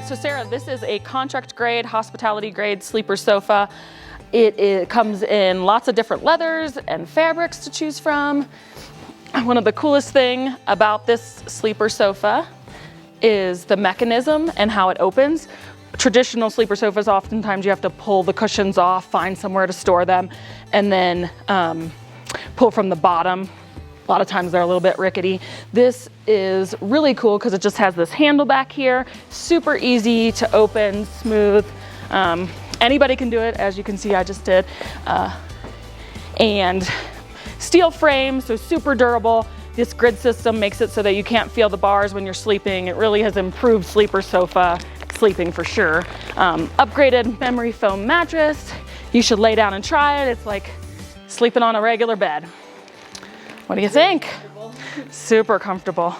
So Sarah, this is a contract grade, hospitality grade sleeper sofa. It comes in lots of different leathers and fabrics to choose from. One of the coolest thing about this sleeper sofa is the mechanism and how it opens. Traditional sleeper sofas, oftentimes you have to pull the cushions off, find somewhere to store them, and then pull from the bottom. A lot of times they're a little bit rickety. This is really cool because it just has this handle back here, super easy to open, smooth. Anybody can do it, as you can see I just did. And steel frame, so super durable. This grid system makes it so that you can't feel the bars when you're sleeping. It really has improved sleeper sofa sleeping for sure. Upgraded memory foam mattress. You should lay down and try it. It's like sleeping on a regular bed. What do you think? Super comfortable.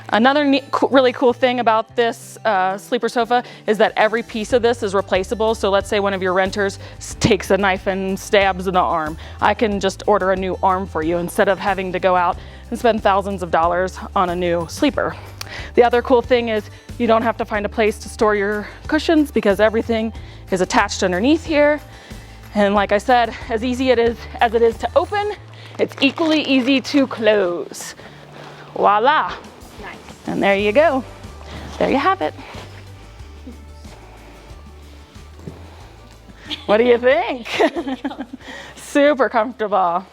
Another really cool thing about this sleeper sofa is that every piece of this is replaceable. So let's say one of your renters takes a knife and stabs in the arm. I can just order a new arm for you instead of having to go out and spend thousands of dollars on a new sleeper. The other cool thing is you don't have to find a place to store your cushions because everything is attached underneath here. And like I said, as easy as it is to open, it's equally easy to close. Voila. Nice. And there you go. There you have it. What do you think? Super comfortable.